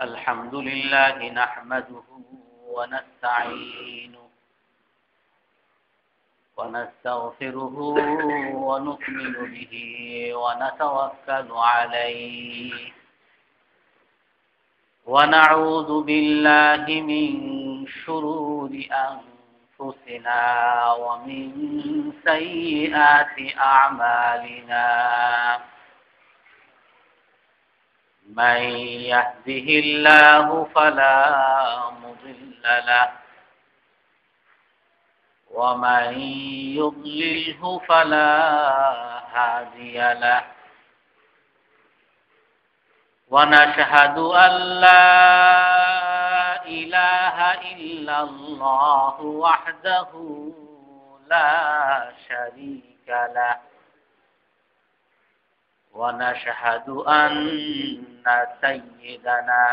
الحمد لله نحمده ونستعينه ونستغفره ونؤمن به ونتوكل عليه ونعوذ بالله من شرور أنفسنا ومن سيئات أعمالنا من يهده الله فلا مضل له ومن يضلله فلا هادي له ونشهد أن لا إله إلا الله وحده لا شريك له ونشهد أن سيدنا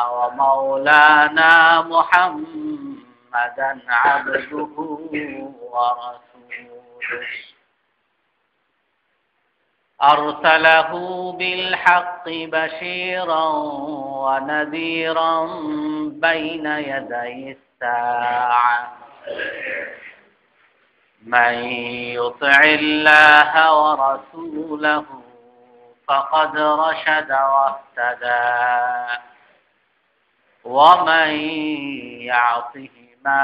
ومولانا محمدا عبده ورسوله أرسله بالحق بشيرا ونذيرا بين يدي الساعة من يطع الله ورسوله فقد رشد واهتدى ومن يعصهما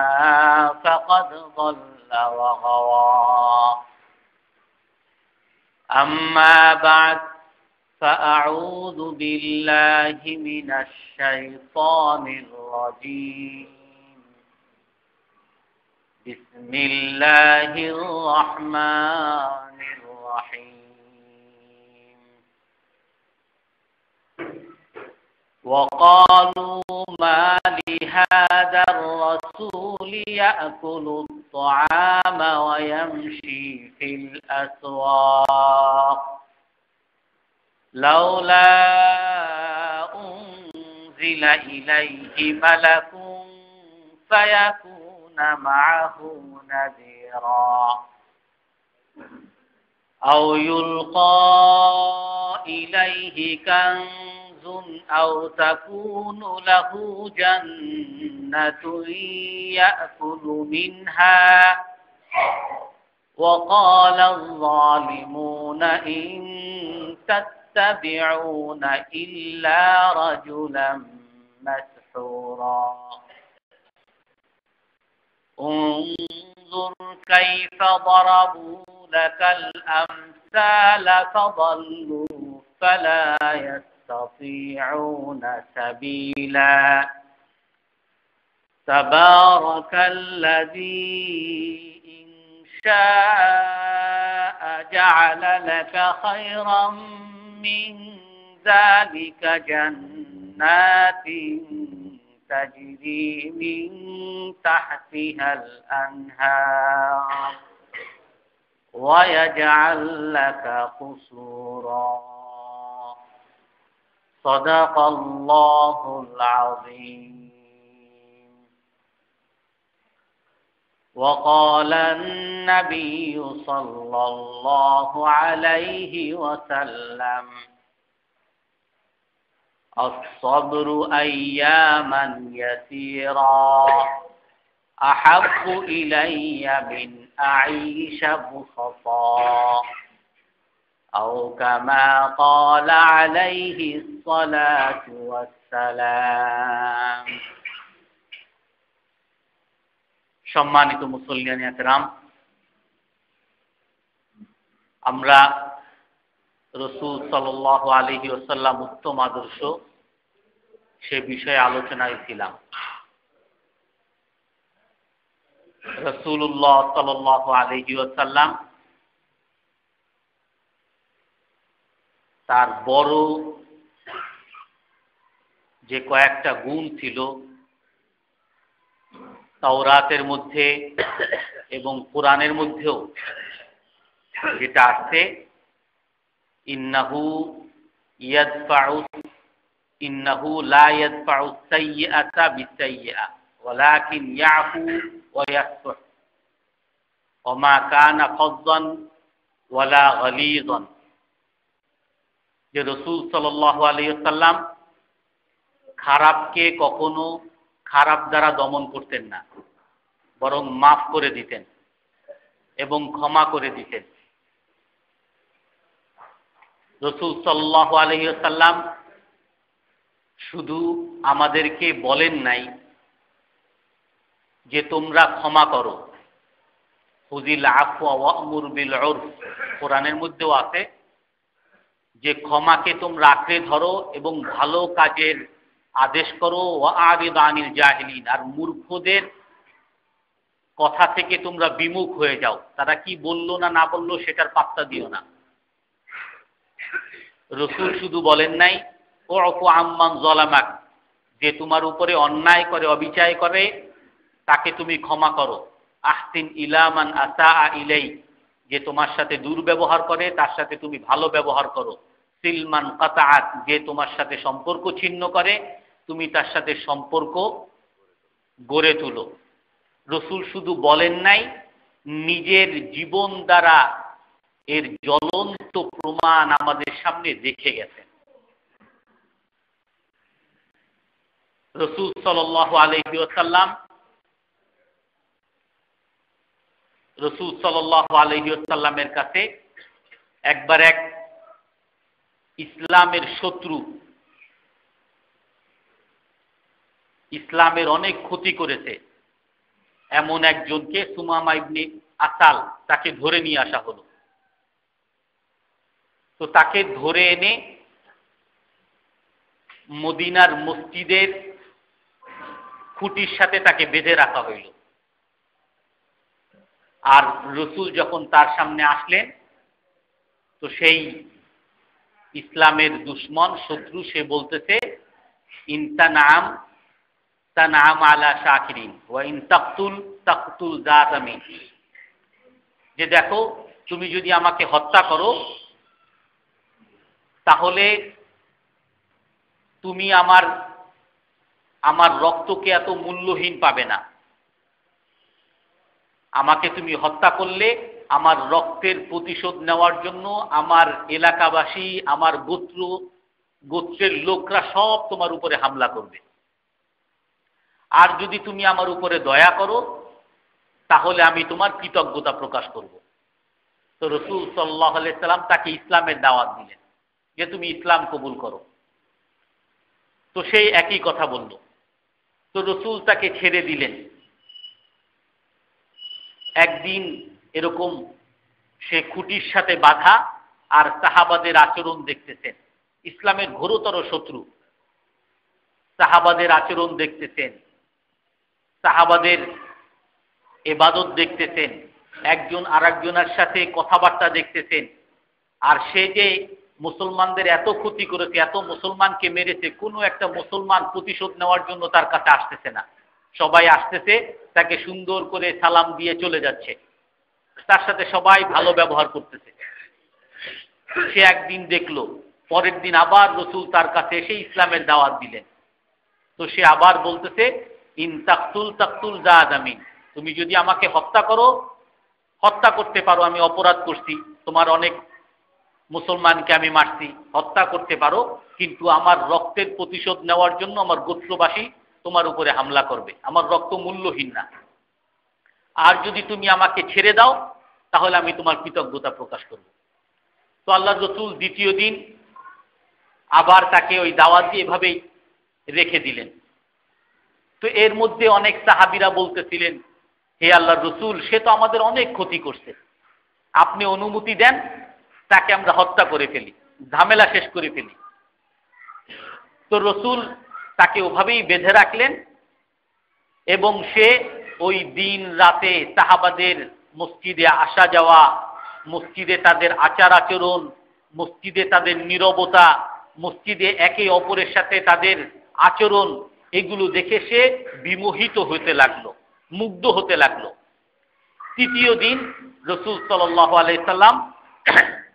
فقد ضل وغوى أما بعد فأعوذ بالله من الشيطان الرجيم بسم الله الرحمن الرحيم وقالوا ما لهذا الرسول يأكل الطعام ويمشي في الأسواق لولا أنزل إليه ملك فيكون معه نذيرا أو يلقى إليه كنز أو تكون له جنة يأكل منها وقال الظالمون إن تتبعون إلا رجلا مسحورا انظر كيف ضربوا لك الأمثال فضلوا فلا يستطيعون سبيلا تبارك الذي إن شاء جعل لك خيرا من ذلك جنات تجري من تحتها الأنهار ويجعل لك قصورا صدق الله العظيم وقال النبي صلى الله عليه وسلم الصبر أياما يسيرا أحب إلي من أعيش بسطا أو كما قال عليه الصلاة والسلام সম্মানিত মুসল্লিয়ান ইকরাম, আমরা রাসূল সাল্লাল্লাহু আলাইহি ওয়াসাল্লাম উত্তম আদর্শ সে বিষয়ে আলোচনায় ছিলাম। রাসূলুল্লাহ সাল্লাল্লাহু আলাইহি ওয়াসাল্লাম তার বড় যে কয়েকটা গুণ ছিল তাওরাতের মধ্যে এবং কোরআনের মধ্যেও যেটা আছে ইন্নাহু লা ইয়াদফাউ সাইয়্যাতা বিসাইয়্যা ওয়ালাকিন ইয়াফু ওয়া ইয়াসফাহ ওয়া মা কানা ফাযযান ওয়ালা গালিযান যে রাসূল সাল্লাল্লাহু আলাইহি ওয়াসাল্লাম খারাপকে কখনো খারাপ দ্বারা দমন করতেন না, বরং মাফ করে দিতেন এবং ক্ষমা করে দিতেন। রাসূল সাল্লাল্লাহু আলাইহি ওয়াসাল্লাম শুধু আমাদেরকে বলেন নাই যে তোমরা ক্ষমা করো, খুযিল আফওয়া ওয়া'মুর বিল উরফ, কোরআনের মধ্যেও আছে যে ক্ষমাকে তোমরা আঁকড়ে ধরো এবং ভালো কাজের আদেশ করো, ওয়া'আরিদ আনিল জাহিলিন, আর মূর্খদের কথা থেকে তোমরা বিমুখ হয়ে যাও, তারা কি বললো না না বললো সেটার পাত্তা দিও না। রাসূল শুধু বলেন নাই উফু আম্মান যালামাক, যে তোমার উপরে অন্যায় করে অবিচার করে তাকে তুমি ক্ষমা করো, আহসিন ইলা মান আসাআ ইলাই, যে তোমার সাথে দুর্ব্যবহার করে তার সাথে তুমি ভালো ব্যবহার করো, সিলমান কাতাআত, যে তোমার সাথে সম্পর্ক ছিন্ন করে তুমি তার সাথে সম্পর্ক গড়ে তুলো। রাসূল শুধু বলেন নাই, নিজের জীবন দ্বারা এর জ্বলন্ত প্রমাণ আমাদের সামনে রেখে গেছেন। রাসূল সাল্লাল্লাহু আলাইহি ওয়াসাল্লাম রাসূল সাল্লাল্লাহু আলাইহি ওয়াসাল্লামের কাছে একবার এক ইসলামের শত্রু, ইসলামের অনেক ক্ষতি করেছে এমন একজনকে, সুমামা ইবনে আসাল, তাকে ধরে নিয়ে আসা হলো। তো তাকে ধরে এনে মদিনার মসজিদের খুঁটির সাথে তাকে বেঁধে রাখা হইল। আর রাসূল যখন তার সামনে আসলেন, তো সেই ইসলামের দুশমন শত্রু সে বলতেছে, ইনতানাম তানাম আলা শাকিরিন ওয়া ইন তাকতুল তাকতুল যাতামিন, যে দেখো তুমি যদি আমাকে হত্যা করো তাহলে তুমি আমার রক্তকে এত মূল্যহীন পাবে না। আমাকে তুমি হত্যা করলে আমার রক্তের প্রতিশোধ নেওয়ার জন্য আমার এলাকাবাসী, আমার গোত্রের লোকরা সব তোমার উপরে হামলা করবে। আর যদি তুমি আমার উপরে দয়া করো তাহলে আমি তোমার কৃতজ্ঞতা প্রকাশ করব। তো রাসূল সাল্লাল্লাহু আলাইহি সাল্লাম তাকে ইসলামের দাওয়াত দিলেন যে তুমি ইসলাম কবুল করো। তো সেই একই কথা বলল। তো রাসূল তাকে ছেড়ে দিলেন। একদিন এরকম সে খুঁটির সাথে বাঁধা, আর সাহাবাদের আচরণ দেখতেছেন, ইসলামের ঘোরতর শত্রু, সাহাবাদের আচরণ দেখতেছেন, সাহাবাদের ইবাদত দেখতেছেন, একজন আরেকজনের সাথে কথাবার্তা দেখতেছেন। আর সে যে মুসলমানদের এত ক্ষতি করেছে, এত মুসলমানকে মেরেছে, কোনো একটা মুসলমান প্রতিশোধ নেওয়ার জন্য তার কাছে আসতেছে না। সবাই আসতেছে, তাকে সুন্দর করে সালাম দিয়ে চলে যাচ্ছে, তার সাথে সবাই ভালো ব্যবহার করতেছে। সে একদিন দেখলো, পরের দিন আবার রাসূল তার কাছে এসে ইসলামের দাওয়াত দিলেন। তো সে আবার বলতেছে, ইন তাকতুল তাকতুল যাদামিন, তুমি যদি আমাকে হত্যা করো, হত্যা করতে পারো, আমি অপরাধ করছি, তোমার অনেক মুসলমানকে আমি মারছি, হত্যা করতে পারো, কিন্তু আমার রক্তের প্রতিশোধ নেওয়ার জন্য আমার গোত্রবাসী তোমার উপরে হামলা করবে, আমার রক্ত মূল্যহীন না। আর যদি তুমি আমাকে ছেড়ে দাও তাহলে আমি তোমার কৃতজ্ঞতা প্রকাশ করব। তো আল্লাহর রাসূল দ্বিতীয় দিন আবার তাকে ওই দাওয়াত দিয়ে এভাবেই রেখে দিলেন। তো এর মধ্যে অনেক সাহাবীরা বলতেছিলেন, হে আল্লাহর রাসূল, সে তো আমাদের অনেক ক্ষতি করছে, আপনি অনুমতি দেন তাকে আমরা হত্যা করে ফেলি, ঝামেলা শেষ করে ফেলি। তো রাসূল তাকে ওভাবেই বেঁধে রাখলেন এবং সে ওই দিন রাতে সাহাবাদের মসজিদে আসা যাওয়া, মসজিদে তাদের আচার আচরণ, মসজিদে তাদের নীরবতা, মসজিদে একে অপরের সাথে তাদের আচরণ, এগুলো দেখে সে বিমোহিত হতে লাগলো, মুগ্ধ হতে লাগলো। তৃতীয় দিন রাসূল সাল্লাল্লাহু আলাইহি সাল্লাম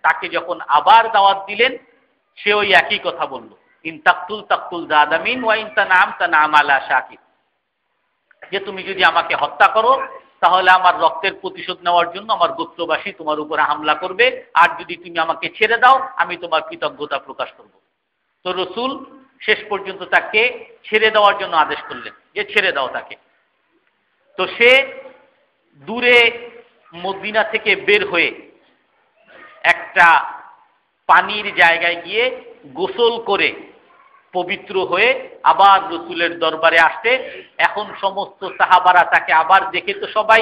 তাকে যখন আবার দাওয়াত দিলেন, সে ওই একই কথা বলল, ইন তাকতুল তাকতুল যাদামিন ওয়া ইন তানাম তানাম আলা শাকির, যে তুমি যদি আমাকে হত্যা করো তাহলে আমার রক্তের প্রতিশোধ নেওয়ার জন্য আমার গোত্রবাসী তোমার উপরে হামলা করবে, আর যদি তুমি আমাকে ছেড়ে দাও আমি তোমার কৃতজ্ঞতা প্রকাশ করব। তো রসুল শেষ পর্যন্ত তাকে ছেড়ে দেওয়ার জন্য আদেশ করলেন যে ছেড়ে দাও তাকে। তো সে দূরে মদিনা থেকে বের হয়ে একটা পানির জায়গায় গিয়ে গোসল করে পবিত্র হয়ে আবার রসুলের দরবারে আসতে, এখন সমস্ত সাহাবারা তাকে আবার দেখে তো সবাই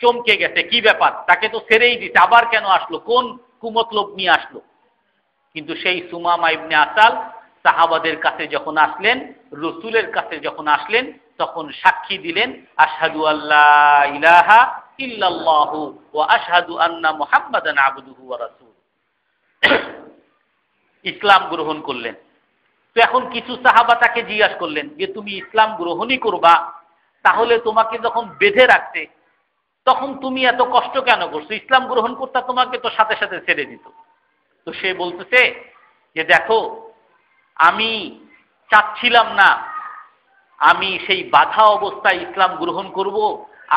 চমকে গেছে, কি ব্যাপার, তাকে তো ছেড়েই দিতে আবার কেন আসলো, কোন কুমতলব নিয়ে আসলো। কিন্তু সেই সুমামা ইবনে আসাল সাহাবাদের কাছে যখন আসলেন, রসুলের কাছে যখন আসলেন, তখন সাক্ষী দিলেন আশহাদু আল্লাহ ইলাহা ইল্লাল্লাহু ওয়া আশহাদু আন্না মুহাম্মাদান আবদুহু ওয়া রাসূলুহু, ইসলাম গ্রহণ করলেন। তো এখন কিছু সাহাবা তাকে জিজ্ঞাসা করলেন যে তুমি ইসলাম গ্রহণই করবা, তাহলে তোমাকে যখন বেঁধে রাখতে তখন তুমি এত কষ্ট কেন করছো, ইসলাম গ্রহণ করতে তোমাকে তো সাথে সাথে ছেড়ে দিত। তো সে বলতেছে যে দেখো, আমি চাচ্ছিলাম না আমি সেই বাধা অবস্থায় ইসলাম গ্রহণ করব,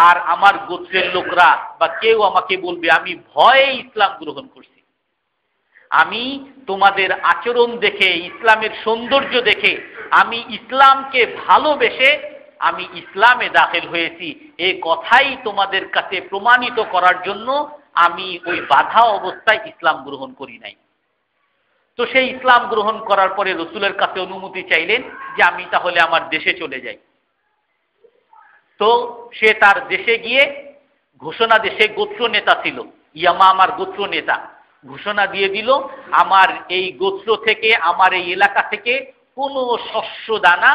আর আমার গোত্রের লোকরা বা কেউ আমাকে বলবে আমি ভয়ে ইসলাম গ্রহণ করছি। আমি তোমাদের আচরণ দেখে, ইসলামের সৌন্দর্য দেখে, আমি ইসলামকে ভালোবেসে আমি ইসলামে দাখিল হয়েছি, এই কথাই তোমাদের কাছে প্রমাণিত করার জন্য আমি ওই বাধা অবস্থায় ইসলাম গ্রহণ করি নাই। তো সেই ইসলাম গ্রহণ করার পরে রসুলের কাছে অনুমতি চাইলেন যে আমি তাহলে আমার দেশে চলে যাই। তো সে তার দেশে গিয়ে ঘোষণা দিয়ে, সে গোত্র নেতা ছিল, ইয়ামামার গোত্র নেতা, ঘোষণা দিয়ে দিল আমার এই গোত্র থেকে, আমার এই এলাকা থেকে কোনো শস্য দানা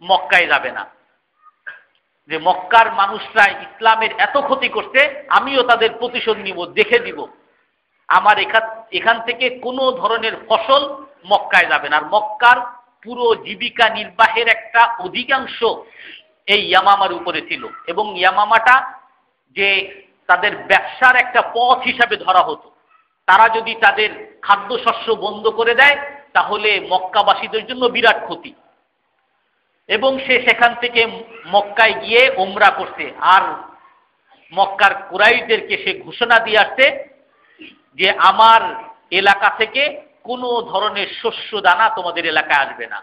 মক্কায় যাবে না। যে মক্কার মানুষরা ইসলামের এত ক্ষতি করছে, আমিও তাদের প্রতিশোধ নিব, দেখে দিব। আমার এখান থেকে কোনো ধরনের ফসল মক্কায় যাবে না। আর মক্কার পুরো জীবিকা নির্বাহের একটা অধিকাংশ এই ইয়ামামার উপরে ছিল, এবং ইয়ামামাটা যে তাদের ব্যবসার একটা পথ হিসাবে ধরা হতো। তারা যদি তাদের খাদ্যশস্য বন্ধ করে দেয় তাহলে মক্কাবাসীদের জন্য বিরাট ক্ষতি। এবং সে সেখান থেকে মক্কায় গিয়ে ওমরা করছে, আর মক্কার কুরাইশদেরকে সে ঘোষণা দিয়ে আসছে যে আমার এলাকা থেকে কোনো ধরনের শস্য দানা তোমাদের এলাকায় আসবে না।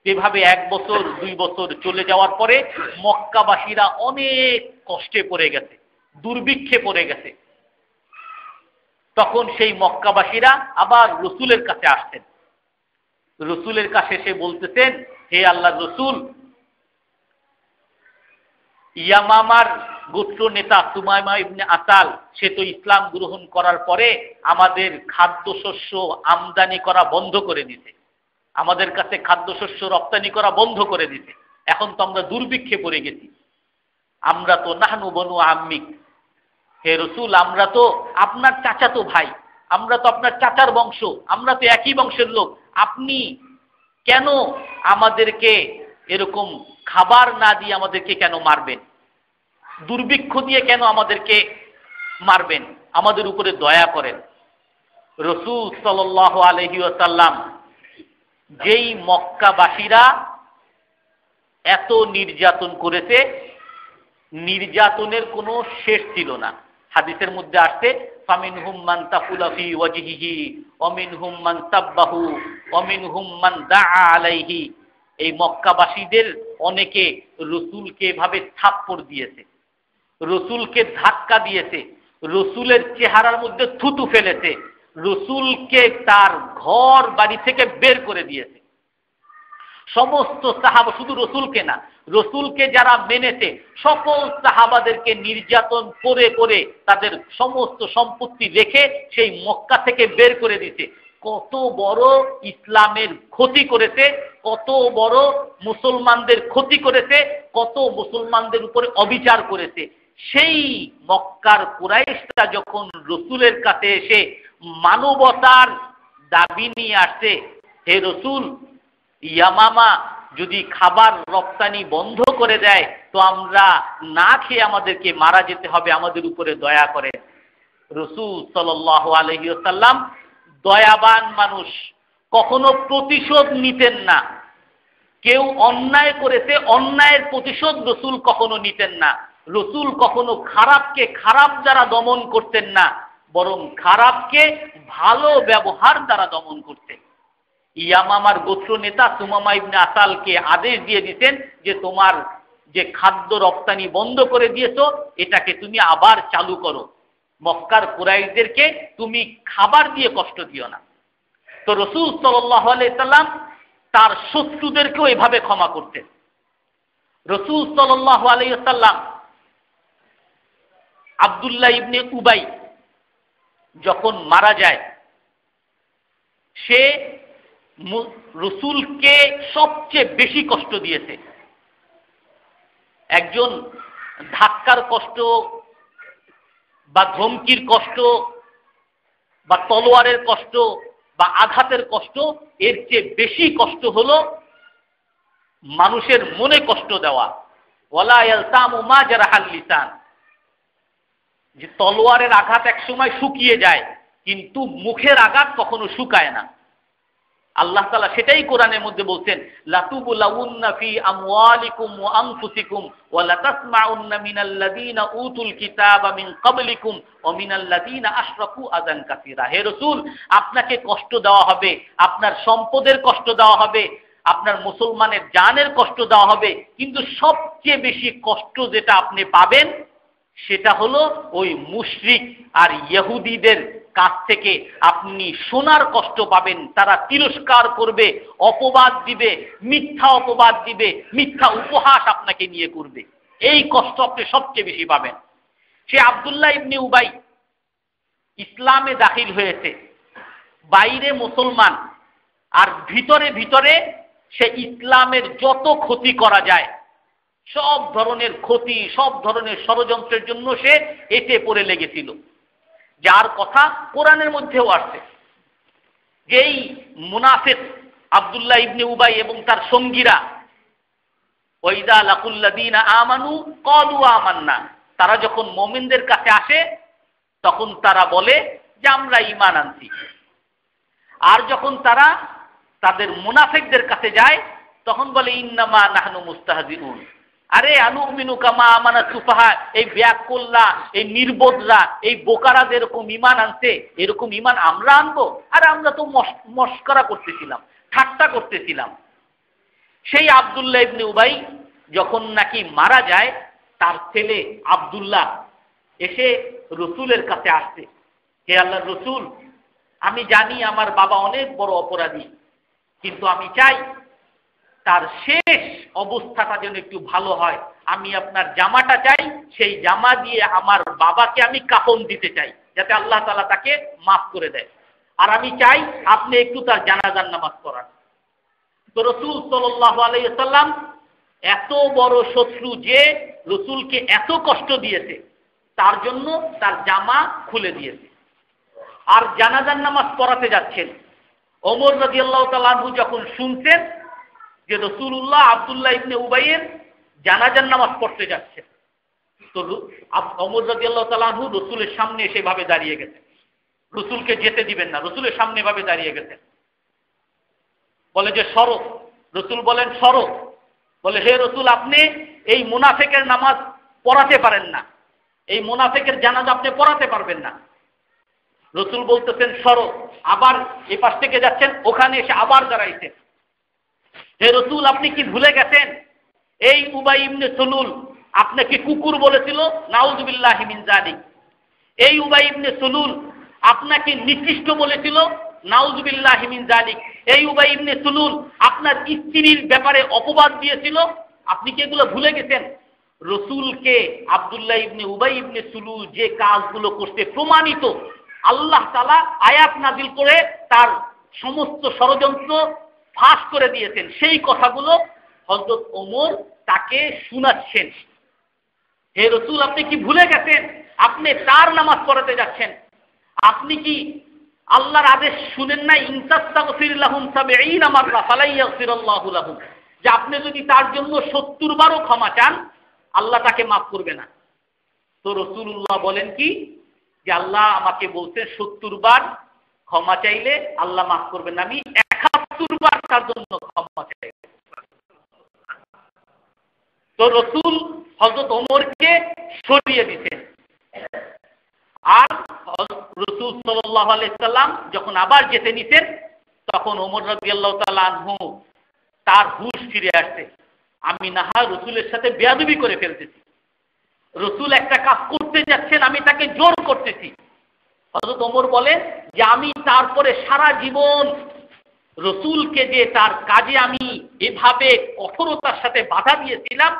এভাবে 1 বছর 2 বছর চলে যাওয়ার পরে মক্কাবাসীরা অনেক কষ্টে পড়ে গেছে, দুর্ভিক্ষে পড়ে গেছে। তখন সেই মক্কাবাসীরা আবার রসুলের কাছে আসছেন। রসুলের কাছে এসে বলতেছেন, হে আল্লাহর রসুল, ইয়ামামার গোত্র নেতা সুমাইমা ইবনে আসাল সে তো ইসলাম গ্রহণ করার পরে আমাদের খাদ্যশস্য আমদানি করা বন্ধ করে দিছে, আমাদের কাছে খাদ্যশস্য রপ্তানি করা বন্ধ করে দিছে। এখন তো আমরা দুর্ভিক্ষে পড়ে গেছি। আমরা তো নাহনু বনু আম্মিক, হে রসুল আমরা তো আপনার চাচাতো ভাই, আমরা তো আপনার চাচার বংশ, আমরা তো একই বংশের লোক, আপনি কেন আমাদেরকে এরকম খাবার না দিয়ে আমাদেরকে কেন মারবেন, দুর্ভিক্ষ দিয়ে কেন আমাদেরকে মারবেন, আমাদের উপরে দয়া করেন। রাসূল সাল্লাল্লাহু আলাইহি ওয়াসাল্লাম যেই মক্কাবাসীরা এত নির্যাতন করেছে, নির্যাতনের কোনো শেষ ছিল না। হাদিসের মধ্যে আসছে ফামিনহুম মান তাকুলা ফি ওয়াজহিহি ওয়া মিনহুম মান সাব্বাহু ওয়া মিনহুম মান দাআ আলাইহি। এই মক্কাবাসীদের অনেকে রসুলকে এভাবে থাপ্পড় দিয়েছে, রসুলকে ধাক্কা দিয়েছে, রসুলের চেহারার মধ্যে থুতু ফেলেছে, রসুলকে তার ঘর বাড়ি থেকে বের করে দিয়েছে। সমস্ত সাহাবা, শুধু রসুলকে না, রসুলকে যারা মেনেছে সকল সাহাবাদেরকে নির্যাতন করে করে তাদের সমস্ত সম্পত্তি রেখে সেই মক্কা থেকে বের করে দিয়েছে। কত বড় ইসলামের ক্ষতি করেছে, কত বড় মুসলমানদের ক্ষতি করেছে, কত মুসলমানদের উপরে অবিচার করেছে। সেই মক্কার কুরাইশরা যখন রসুলের কাছে এসে মানবতার দাবি নিয়ে আসছে, হে রসুল, ইয়ামামা যদি খাবার রপ্তানি বন্ধ করে দেয় তো আমরা না খেয়ে আমাদেরকে মারা যেতে হবে, আমাদের উপরে দয়া করে। রাসূল সাল্লাল্লাহু আলাইহি ওয়াসাল্লাম দয়াবান মানুষ, কখনো প্রতিশোধ নিতেন না। কেউ অন্যায় করেছে, অন্যায়ের প্রতিশোধ রাসূল কখনো নিতেন না। রসুল কখনো খারাপকে খারাপ দ্বারা দমন করতেন না, বরং খারাপকে ভালো ব্যবহার দ্বারা দমন করতেন। ইয়ামামার গোত্র নেতা সুমামা ইবনে আসালকে আদেশ দিয়ে দিতেন যে তোমার যে খাদ্য রপ্তানি বন্ধ করে দিয়েছো এটাকে তুমি আবার চালু করো, মক্কার কুরাইশদেরকে তুমি খাবার দিয়ে কষ্ট দিও না। তো রসুল সাল্লাল্লাহু আলাইহি সাল্লাম তার শত্রুদেরকেও এভাবে ক্ষমা করতেন। রসুল সাল্লাল্লাহু আলাইহি সাল্লাম আব্দুল্লাহ ইবনে উবাই যখন মারা যায়, সে রসুলকে সবচেয়ে বেশি কষ্ট দিয়েছে। একজন ধাক্কার কষ্ট বা ধমকির কষ্ট বা তলোয়ারের কষ্ট বা আঘাতের কষ্ট, এর চেয়ে বেশি কষ্ট হলো মানুষের মনে কষ্ট দেওয়া। ওয়ালা ইয়ালতামু মা জারাহাল লিসান, যে তলোয়ারের আঘাত একসময় শুকিয়ে যায় কিন্তু মুখের আঘাত কখনো শুকায় না। আল্লাহ তাআলা সেটাই কোরআনের মধ্যে বলছেন, লাতুবুলাউন্না ফি আমওয়ালিকুম ওয়া আনফুসিকুম ওয়া লাতাসমাউন্না মিনাল্লাযীনা উতুল কিতাবা মিন ক্বাবলিকুম ওয়া মিনাল্লাযীনা আশরাকু আযান কাসীরা। হে রাসূল, আপনাকে কষ্ট দেওয়া হবে, আপনার সম্পদের কষ্ট দেওয়া হবে, আপনার মুসলমানের জানের কষ্ট দেওয়া হবে, কিন্তু সবচেয়ে বেশি কষ্ট যেটা আপনি পাবেন সেটা হলো ওই মুশরিক আর ইহুদিদের কাছ থেকে আপনি শোনার কষ্ট পাবেন। তারা তিরস্কার করবে, অপবাদ দিবে, মিথ্যা অপবাদ দিবে, মিথ্যা উপহাস আপনাকে নিয়ে করবে। এই কষ্ট আপনি সবচেয়ে বেশি পাবেন। সে আব্দুল্লাহ ইবনে উবাই ইসলামে দাখিল হয়েছে, বাইরে মুসলমান আর ভিতরে ভিতরে সে ইসলামের যত ক্ষতি করা যায় সব ধরনের ক্ষতি, সব ধরনের ষড়যন্ত্রের জন্য সে এটে পড়ে লেগেছিল, যার কথা কোরআনের মধ্যেও আসছে। যেই মুনাফিক আব্দুল্লাহ ইবনে উবাই এবং তার সঙ্গীরা, ওয়াইদা লাকুল্লাযীনা আমানু ক্বালু আমান্না, তারা যখন মুমিনদের কাছে আসে তখন তারা বলে যে আমরা ঈমান আনছি। আর যখন তারা তাদের মুনাফিকদের কাছে যায় তখন বলে ইন্নামা নাহনু মুস্তাহজিউন। আরে আনুমিনু কামা আমানা সুফাহা, এই ব্যাকুল্লা, এই নির্বোধরা, এই বোকারা যেরকম ঈমান আনছে এরকম ঈমান আমরা আনবো? আরে আমরা তো মস্করা করতেছিলাম, ঠাট্টা করতেছিলাম। সেই আব্দুল্লাহ ইবনে উবাই যখন নাকি মারা যায়, তার ছেলে আব্দুল্লাহ এসে রসুলের কাছে আসছে, হে আল্লাহর রসুল, আমি জানি আমার বাবা অনেক বড় অপরাধী, কিন্তু আমি চাই তার শেষ অবস্থাটা যেন একটু ভালো হয়। আমি আপনার জামাটা চাই, সেই জামা দিয়ে আমার বাবাকে আমি কাফন দিতে চাই, যাতে আল্লাহ তাআলা তাকে মাফ করে দেয়। আর আমি চাই আপনি একটু তার জানাজার নামাজ পড়ান। তো রাসূল সাল্লাল্লাহু আলাইহি ওয়াসাল্লাম এত বড় শত্রু যে রাসূলকে এত কষ্ট দিয়েছে, তার জন্য তার জামা খুলে দিয়েছে। আর জানাজার নামাজ পড়াতে যাচ্ছেন, ওমর রাদিয়াল্লাহু তাআলা আনহু যখন শুনছেন যে রাসূলুল্লাহ আব্দুল্লাহ ইবনে উবাইয়ের জানাজার নামাজ পড়তে যাচ্ছে, তো ওমর রাদিয়াল্লাহু তাআলা আনহু রাসূলের সামনে সেভাবে দাঁড়িয়ে গেছেন। রাসূলকে যেতে দিবেন না, রাসূলের সামনে ভাবে দাঁড়িয়ে গেছেন। বলে যে সরো, রাসূল বলেন সরো। বলে হে রাসূল, আপনি এই মুনাফিকের নামাজ পড়াতে পারেন না, এই মুনাফিকের জানাজা আপনি পড়াতে পারবেন না। রাসূল বলতেছেন সরো, আবার এই পাশ থেকে যাচ্ছেন, ওখানে এসে আবার দাঁড়াইছেন। হে রাসূল, আপনি কি ভুলে গেছেন এই উবাই ইবনে সুলুল আপনাকে কুকুর বলেছিল? নাউযুবিল্লাহি মিন যালিক। এই উবাই ইবনে সুলুল আপনাকে নিকৃষ্ট বলেছিল? নাউযুবিল্লাহি মিন যালিক। এই উবাই ইবনে সুলুল আপনার স্ত্রীর ব্যাপারে অপবাদ দিয়েছিল, আপনি কি এগুলো ভুলে গেছেন? রাসূলকে আব্দুল্লাহ ইবনে উবাই ইবনে সুলুল যে কাজগুলো করতে প্রমাণিত, আল্লাহ তাআলা আয়াত নাযিল করে তার সমস্ত ষড়যন্ত্র ফাঁস করে দিয়েছেন। সেই কথাগুলো হযরত ওমর তাকে শোনাচ্ছেন। হে রাসূল, আপনি কি ভুলে গেছেন? আপনি তার নামাজ পড়াতে যাচ্ছেন। আপনি কি আল্লাহর আদেশ শুনেন না? ইনতাস্তাগফির লাহুম ৭০ মাররা ফালা ইয়াগফিরুল্লাহু লাহুম, যে আপনি যদি তার জন্য ৭০ বারও ক্ষমা চান আল্লাহ তাকে মাফ করবে না। তো রাসূলুল্লাহ বলেন কি, যে আল্লাহ আমাকে বলছেন ৭০ বার ক্ষমা চাইলে আল্লাহ মাফ করবেন না, আমি ৭১ বার তার জন্য ক্ষমা চাই। তো রাসূল হযরত ওমরকে সরিয়ে দিতেন। আর রাসূল সাল্লাল্লাহু আলাইহি সাল্লাম যখন আবার যেতে নিতেন, তখন ওমর রাদিয়াল্লাহু তাআলা আনহু তার হুঁশ ফিরে আসছে, আমি না হয় রসুলের সাথে বেয়াদবি করে ফেলতেছি, রসুল একটা কাজ করতে যাচ্ছেন, আমি তাকে জোর করতেছি। হযরত ওমর বলেন যে আমি তারপরে সারা জীবন রসুলকে যে তার কাজে আমি এভাবে কঠোরতার সাথে বাধা দিয়েছিলাম,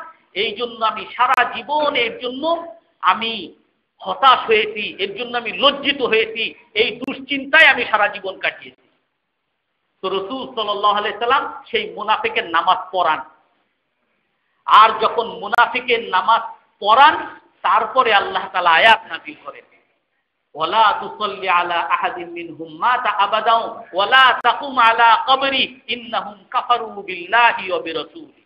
এই জন্য আমি সারা জীবন এর জন্য আমি হতাশ হয়েছি, এর জন্য আমি লজ্জিত হয়েছি, এই দুশ্চিন্তায় আমি সারা জীবন কাটিয়েছি। তো রাসূল সাল্লাল্লাহু আলাইহি সাল্লাম সেই মুনাফিকের নামাজ পড়ান। আর যখন মুনাফিকের নামাজ পড়ান, তারপরে আল্লাহ তাআলা আয়াত নাযিল করেন, ওয়ালা তুসাল্লি আলা আহাদিন মিনহুম মাতা আবাদাও ওয়ালা তাকুম আলা কবরি ইন্নাহুম কাফারু বিল্লাহি ওয়া বিরাসূলি।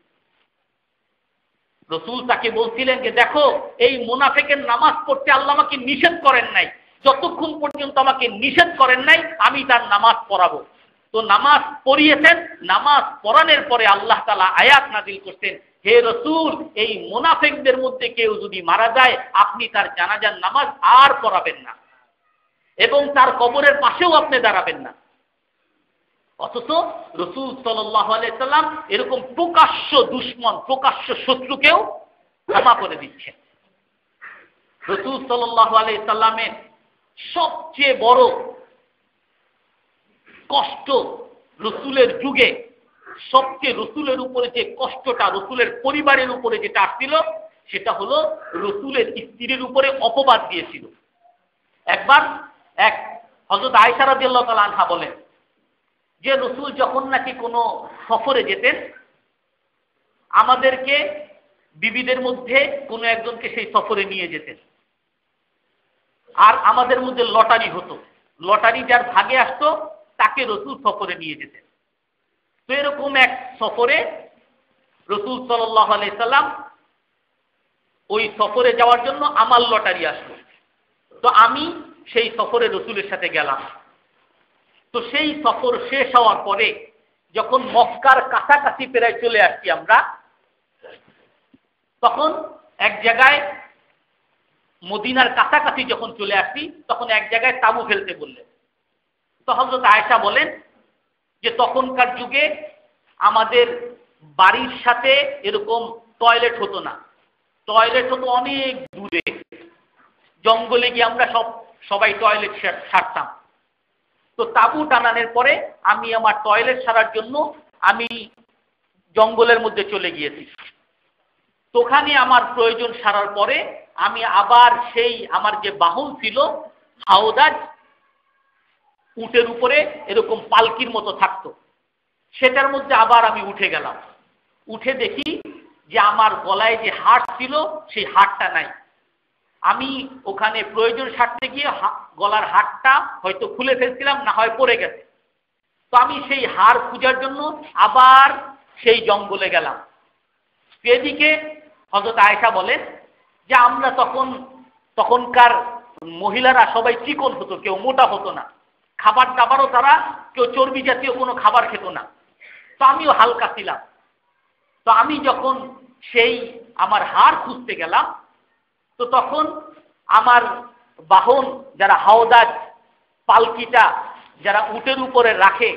রাসূল তাকে বলছিলেন যে দেখো, এই মুনাফিকের নামাজ পড়তে আল্লাহ আমাকে নিষেধ করেন নাই, যতক্ষণ পর্যন্ত আমাকে নিষেধ করেন নাই আমি তার নামাজ পড়াবো। তো নামাজ পড়িয়েছেন, নামাজ পড়ানোর পরে আল্লাহ তাআলা আয়াত নাযিল করতেন, হে রাসূল, এই মুনাফিকদের মধ্যে কেউ যদি মারা যায়, আপনি তার জানাজার নামাজ আর পড়াবেন না এবং তার কবরের পাশেও আপনি দাঁড়াবেন না। অথচ রাসূল সাল্লাল্লাহু আলাইহি সাল্লাম এরকম প্রকাশ্য দুশমন, প্রকাশ্য শত্রুকেও ক্ষমা করে দিচ্ছেন। রাসূল সাল্লাল্লাহু আলাইহি সাল্লামের সবচেয়ে বড় কষ্ট রসুলের যুগে, সবচেয়ে রসুলের উপরে যে কষ্টটা, রসুলের পরিবারের উপরে যেটা আসছিল, সেটা হলো রসুলের স্ত্রীর উপরে অপবাদ দিয়েছিল। একবার এক হযরত আয়েশা রাদিয়াল্লাহু তাআলা আনহা বলেন যে রসুল যখন নাকি কোনো সফরে যেতেন, আমাদেরকে বিবিদের মধ্যে কোনো একজনকে সেই সফরে নিয়ে যেতেন, আর আমাদের মধ্যে লটারি হতো, লটারি যার ভাগে আসতো তাকে রসুল সফরে নিয়ে যেতেন। তো এরকম এক সফরে রাসূল সাল্লাল্লাহু আলাইহি সাল্লাম ওই সফরে যাওয়ার জন্য আমার লটারি আসলো। তো আমি সেই সফরে রসুলের সাথে গেলাম। তো সেই সফর শেষ হওয়ার পরে যখন মক্কার কাছাকাছি প্রায় চলে আসছি আমরা, তখন এক জায়গায় মদিনার কাছাকাছি যখন চলে আসছি, তখন এক জায়গায় তাঁবু ফেলতে বললেন। তো হযরত আয়েশা বলেন যে তখনকার যুগে আমাদের বাড়ির সাথে এরকম টয়লেট হতো না, টয়লেট হতো অনেক দূরে, জঙ্গলে গিয়ে আমরা সবাই টয়লেট সারতাম। তো তাঁবু টানানোর পরে আমি আমার টয়লেট সারার জন্য আমি জঙ্গলের মধ্যে চলে গিয়েছি। তো ওখানে আমার প্রয়োজন সারার পরে আমি আবার সেই আমার যে বাহন ছিল হাওদাজ, উটের উপরে এরকম পালকির মতো থাকতো, সেটার মধ্যে আবার আমি উঠে গেলাম। উঠে দেখি যে আমার গলায় যে হাড় ছিল সেই হাড়টা নাই। আমি ওখানে প্রয়োজন সারতে গিয়ে গলার হাড়টা হয়তো খুলে ফেলছিলাম, না হয় পড়ে গেছে। তো আমি সেই হাড় খোঁজার জন্য আবার সেই জঙ্গলে গেলাম। এদিকে হযরত আয়েশা বলেন যে আমরা তখনকার মহিলারা সবাই চিকন হতো, কেউ মোটা হতো না, খাবার দাবারও তারা কেউ চর্বি জাতীয় কোনো খাবার খেত না। তো আমিও হালকা ছিলাম। তো আমি যখন সেই আমার হাড় খুঁজতে গেলাম, তো তখন আমার বাহন যারা হাওদাজ, পালকিটা যারা উটের উপরে রাখে,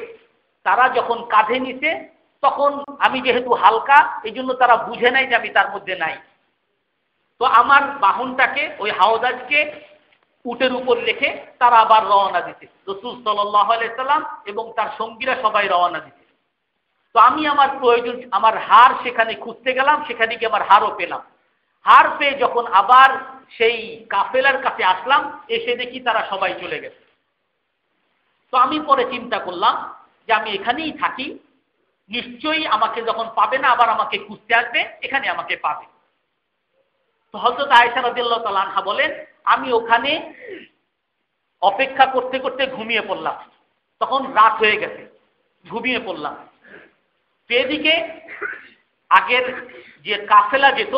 তারা যখন কাঁধে নিছে, তখন আমি যেহেতু হালকা, এই জন্য তারা বুঝে নাই যে আমি তার মধ্যে নাই। তো আমার বাহনটাকে, ওই হাওদাজকে উটের উপর রেখে তারা আবার রওনা দিতে, রাসূল সাল্লাল্লাহু আলাইহি সাল্লাম এবং তার সঙ্গীরা সবাই রওনা দিতে। তো আমি আমার প্রয়োজন, আমার হাড় সেখানে খুঁজতে গেলাম, সেখানে গিয়ে আমার হাড়ও পেলাম। হাড় পেয়ে যখন আবার সেই কাফেলার কাছে আসলাম, এসে দেখি তারা সবাই চলে গেছে। তো আমি পরে চিন্তা করলাম যে আমি এখানেই থাকি, নিশ্চয়ই আমাকে যখন পাবে না আবার আমাকে খুঁজতে আসবে, এখানে আমাকে পাবে। তো হযরত আয়েশা রাদিয়াল্লাহু তাআলা আনহা বলেন আমি ওখানে অপেক্ষা করতে করতে ঘুমিয়ে পড়লাম। তখন রাত হয়ে গেছে, ঘুমিয়ে পড়লাম। তো এদিকে আগের যে কাফেলা যেত,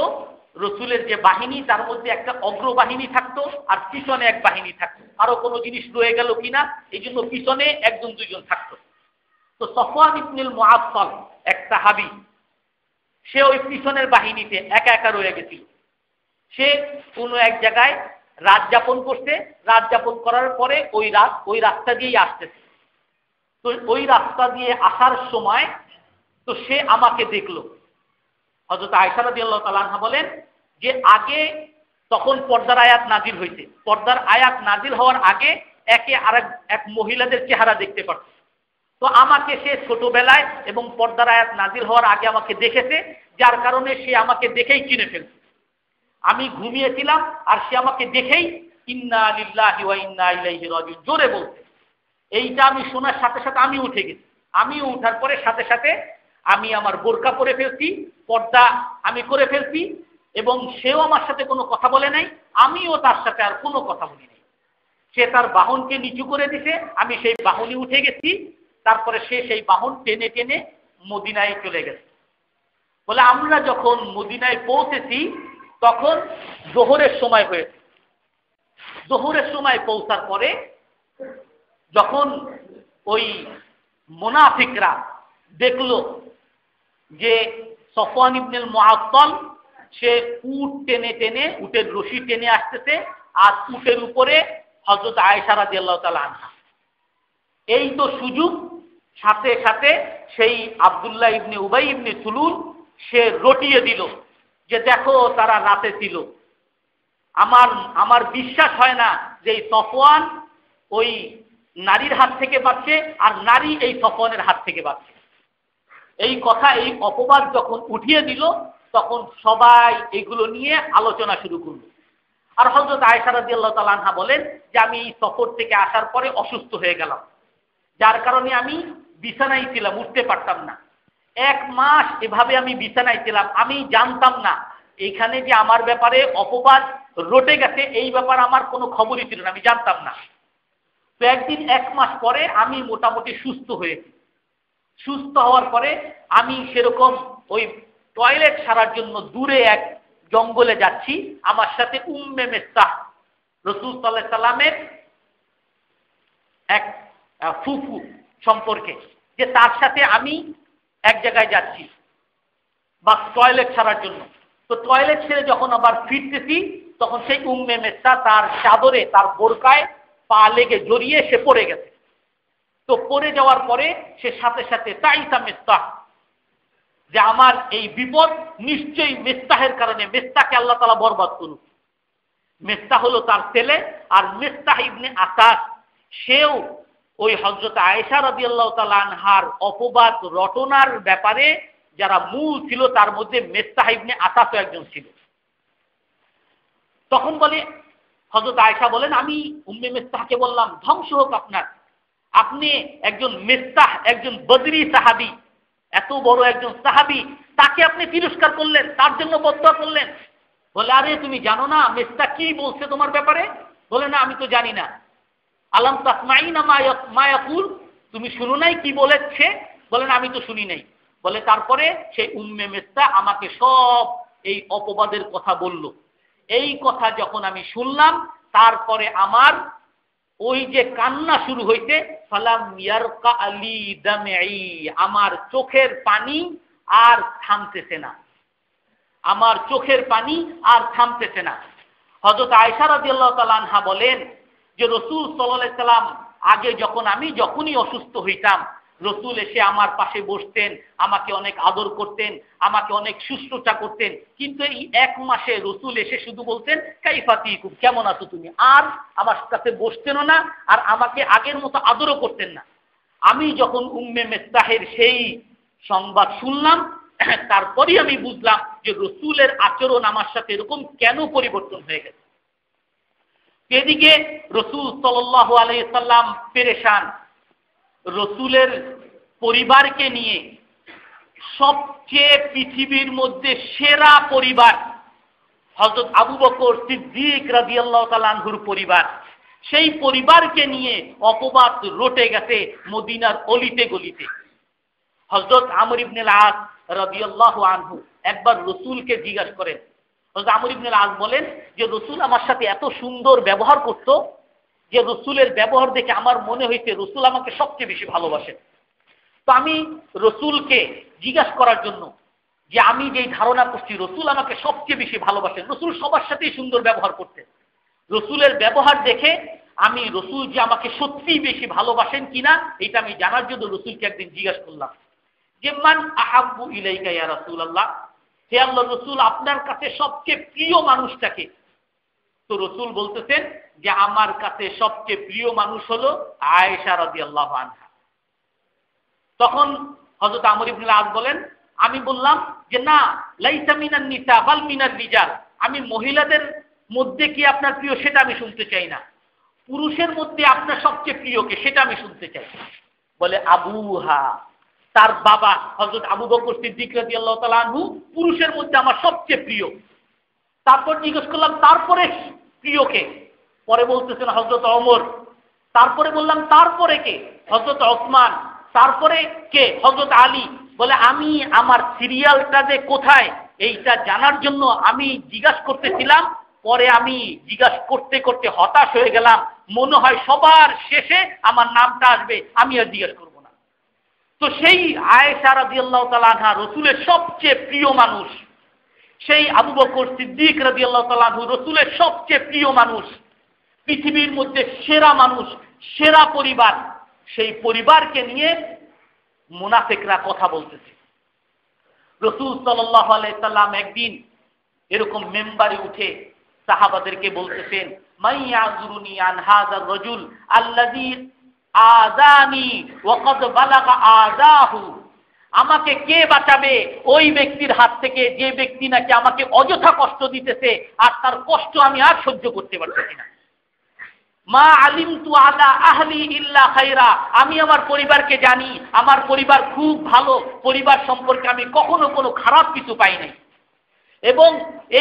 রসুলের যে বাহিনী, তার মধ্যে একটা অগ্রবাহিনী থাকতো আর পিছনে এক বাহিনী থাকতো, আরো কোনো জিনিস রয়ে গেল কিনা এই জন্য পিছনে একজন দুজন থাকতো। তো সফওয়ান ইবনুল মুআত্তাল এক সাহাবী, সে ওই পিছনের বাহিনীতে একা একা রয়ে গেছিল। সে কোনো এক জায়গায় রাত যাপন করছে, রাত যাপন করার পরে ওই রাস্তা দিয়েই আসতেছে। তো ওই রাস্তা দিয়ে আসার সময় তো সে আমাকে দেখলো। হযরত আয়েশা রাদিয়াল্লাহু তাআলা আনহা বলেন যে আগে তখন পর্দার আয়াত নাজিল হয়েছে, পর্দার আয়াত নাজিল হওয়ার আগে একে আরেক এক মহিলাদের চেহারা দেখতে পারত। তো আমাকে সে ছোটবেলায় এবং পর্দার আয়াত নাজিল হওয়ার আগে আমাকে দেখেছে, যার কারণে সে আমাকে দেখেই চিনে ফেলছে। আমি ঘুমিয়েছিলাম আর সে আমাকে দেখেই ইন্না লিল্লাহি ওয়া ইন্না ইলাইহি রাজিউন জোরে বলছে। এইটা আমি শোনার সাথে সাথে আমি উঠে গেছি। আমিও উঠার পরে সাথে সাথে আমি আমার বোরকা পরে ফেলছি, পর্দা আমি করে ফেলছি, এবং সেও আমার সাথে কোনো কথা বলে নাই, আমিও তার সাথে আর কোনো কথা বলি নাই। সে তার বাহনকে নিচু করে দিছে, আমি সেই বাহনে উঠে গেছি। তারপরে সে সেই বাহন টেনে টেনে মদিনায় চলে গেছে। বলে আমরা যখন মদিনায় পৌঁছেছি তখন জোহরের সময় হয়েছে। জোহরের সময় পৌঁছার পরে যখন ওই মুনাফিকরা দেখলো যে সফওয়ান ইবনে মুআত্তাল সে উট টেনে টেনে, উটের রশি টেনে আসতেছে, আর উটের উপরে হযরত আয়েশা রাদিয়াল্লাহু তাআলা আনহা। এই তো সুযোগ, সাথে সাথে সেই আব্দুল্লাহ ইবনে উবাই ইবনে সুলুল সে রটিয়ে দিল যে দেখো তারা রাতে ছিল। আমার বিশ্বাস হয় না যে এই সফওয়ান ওই নারীর হাত থেকে বাঁচছে আর নারী এই সফওয়ানের হাত থেকে বাঁচছে। এই কথা, এই অপবাদ যখন উঠিয়ে দিল তখন সবাই এগুলো নিয়ে আলোচনা শুরু করলো। আর হযরত আয়েশা রাদিয়াল্লাহু তাআলা আনহা বলেন যে আমি এই সফর থেকে আসার পরে অসুস্থ হয়ে গেলাম, যার কারণে আমি বিছানায় ছিলাম, উঠতে পারতাম না। 1 মাস এভাবে আমি বিছানায় ছিলাম। আমি জানতাম না এইখানে যে আমার ব্যাপারে অপবাদ রটে গেছে, এই ব্যাপার আমার কোনো খবরই ছিল না, আমি জানতাম না। তো একদিন 1 মাস পরে আমি মোটামুটি সুস্থ হয়েছি। সুস্থ হওয়ার পরে আমি সেরকম ওই টয়লেট সারার জন্য দূরে এক জঙ্গলে যাচ্ছি। আমার সাথে উম্মে মিস্তাহ, রাসূল সাল্লাল্লাহু আলাইহি সাল্লামের এক ফুফু সম্পর্কে, যে তার সাথে আমি এক জায়গায় যাচ্ছি বা টয়লেট ছাড়ার জন্য। তো টয়লেট ছেড়ে যখন আবার ফিরতেছি তখন সেই উম্মে মিস্তাহ তার চাদরে, তার বোরকায় পা লেগে জড়িয়ে সে পড়ে গেছে। তো পড়ে যাওয়ার পরে সে সাথে সাথে তাইসা মিস্তাহ, যে আমার এই বিপদ নিশ্চয়ই মিস্তাহের কারণে, মিস্তাহকে আল্লাহ তাআলা বরবাদ করুন। মিস্তাহ হলো তার ছেলে, আর মিস্তাহ ইবনে আসাস সেও ওই হযরত আয়েশা রাদিয়াল্লাহু তাআলা আনহার অপবাদ রটনার ব্যাপারে যারা মূল ছিল তার মধ্যে মিস্তাহ ইবনে আসাসও একজন ছিল। তখন বলে হযরত আয়েশা বলেন আমি উম্মে মিস্তাহকে বললাম ধ্বংস হোক আপনার, আপনি একজন মিস্তাহ, একজন বদরি সাহাবী, এত বড় একজন সাহাবী, তাকে আপনি তিরস্কার করলেন, তার জন্য বদদুয়া করলেন। বলে আরে তুমি জানো না মিস্তাহ কি বলছে তোমার ব্যাপারে? বলে না আমি তো জানি না। আলাম তাসমাইনা মা ইয়াকুল, তুমি শুনো নাই কি বলেছে? বলেন আমি তো শুনি নাই। বলে তারপরে সেই উম্মে মিস্তাহ আমাকে সব এই অপবাদের কথা বলল। এই কথা যখন আমি শুনলাম তারপরে আমার ওই যে কান্না শুরু হইতে, ফালাম ইয়ারকা আলি দামঈ, আমার চোখের পানি আর থামতেছে না, আমার চোখের পানি আর থামতেছে না। হযরত আয়েশা রাদিয়াল্লাহু তাআলা আনহা বলেন যে রাসূল সাল্লাল্লাহু আলাইহি সাল্লাম আগে আমি যখনই অসুস্থ হইতাম রাসূল এসে আমার পাশে বসতেন, আমাকে অনেক আদর করতেন, আমাকে অনেক শুশ্রূষা করতেন। কিন্তু এই 1 মাসে রাসূল এসে শুধু বলতেন কাইফা তিকুম, কেমন আছো তুমি, আর আমার কাছে বসতেনও না আর আমাকে আগের মতো আদরও করতেন না। আমি যখন উম্মে মিস্তাহের সেই সংবাদ শুনলাম তারপরেই আমি বুঝলাম যে রাসূলের আচরণ আমার সাথে এরকম কেন পরিবর্তন হয়ে গেছে। এদিকে রাসূল সাল্লাল্লাহু আলাইহি সাল্লাম পেরেশান, রাসূলের পরিবারকে নিয়ে, সবচেয়ে পৃথিবীর মধ্যে সেরা পরিবার হযরত আবু বকর সিদ্দিক রাদিয়াল্লাহু তাআলা আনহুর পরিবার, সেই পরিবারকে নিয়ে অপবাদ রটে গেছে মদিনার অলিতে গলিতে। হযরত আমর ইবনে আল-আস রাদিয়াল্লাহু আনহু একবার রাসূলকে জিজ্ঞাসা করেন। হযরত আমর ইবনে আল-আস বলেন যে রাসূল আমার সাথে এত সুন্দর ব্যবহার করত যে রাসূলের ব্যবহার দেখে আমার মনে হয়েছে রাসূল আমাকে সবচেয়ে বেশি ভালোবাসেন। তো আমি রাসূলকে জিজ্ঞাসা করার জন্য যে আমি যেই ধারণা করছি রসুল আমাকে সবচেয়ে বেশি ভালোবাসেন, রসুল সবার সাথেই সুন্দর ব্যবহার করতেন, রসুলের ব্যবহার দেখে আমি রসুল যে আমাকে সত্যিই বেশি ভালোবাসেন কিনা এটা আমি জানার জন্য রসুলকে একদিন জিজ্ঞাসা করলাম যে মান আহাব্বু ইলাইকা ইয়া রাসূলুল্লাহ, হে আল্লাহর রসুল আপনার কাছে সবচেয়ে প্রিয় মানুষটাকে? তো রসুল বলতেছেন যে আমার কাছে সবচেয়ে প্রিয় মানুষ হলো আয়েশা রাদিয়াল্লাহু আনহা। তখন হযরত আমর ইবনে আস বলেন, আমি বললাম যে না, লাইসা মিনান নিসা বাল মিনার রিজাল, আমি মহিলাদের মধ্যে কি আপনার প্রিয় সেটা আমি শুনতে চাই না, পুরুষের মধ্যে আপনার সবচেয়ে প্রিয় কে সেটা আমি শুনতে চাই। বলে আবুহা, তার বাবা হযরত আবু বকর সিদ্দিক রাদিয়াল্লাহু তাআলা আনহু পুরুষের মধ্যে আমার সবচেয়ে প্রিয়। তারপর জিজ্ঞেস করলাম তারপরে প্রিয় কে? পরে বলতেছেন হযরত ওমর। তারপরে বললাম তারপরে কে? হযরত ওসমান। তারপরে কে? হযরত আলী। বলে আমি আমার সিরিয়ালটা যে কোথায় এইটা জানার জন্য আমি জিজ্ঞাসা করতেছিলাম, পরে আমি জিজ্ঞাসা করতে করতে হতাশ হয়ে গেলাম, মনে হয় সবার শেষে আমার নামটা আসবে, আমি আর জিজ্ঞাসা করব না। তো সেই আয়েশা রাদিয়াল্লাহু তাআলা আনহা রসুলের সবচেয়ে প্রিয় মানুষ, সেই আবু বকর সিদ্দিক রাদিয়াল্লাহু তাআলা আনহু রসুলের সবচেয়ে প্রিয় মানুষ, পৃথিবীর মধ্যে সেরা মানুষ, সেরা পরিবার, সেই পরিবারকে নিয়ে মুনাফিকরা কথা বলতেছে। রাসূল সাল্লাল্লাহু আলাইহি সাল্লাম একদিন এরকম মেম্বারে উঠে সাহাবাদেরকে বলতেছেন, মাইয়াযুরুনি আন হাযার রাজুল আল্লাযী আযানি ওয়া ক্বাদ বালাগা আযাহু, আমাকে কে বাঁচাবে ওই ব্যক্তির হাত থেকে যে ব্যক্তি নাকি আমাকে অযথা কষ্ট দিতেছে, আর তার কষ্ট আমি আর সহ্য করতে পারতেছি না। মা আলিমতু আলা আহলি ইল্লা খায়রা, আমি আমার পরিবারকে জানি, আমার পরিবার খুব ভালো, পরিবার সম্পর্কে আমি কখনো কোনো খারাপ কিছু পাই নাই। এবং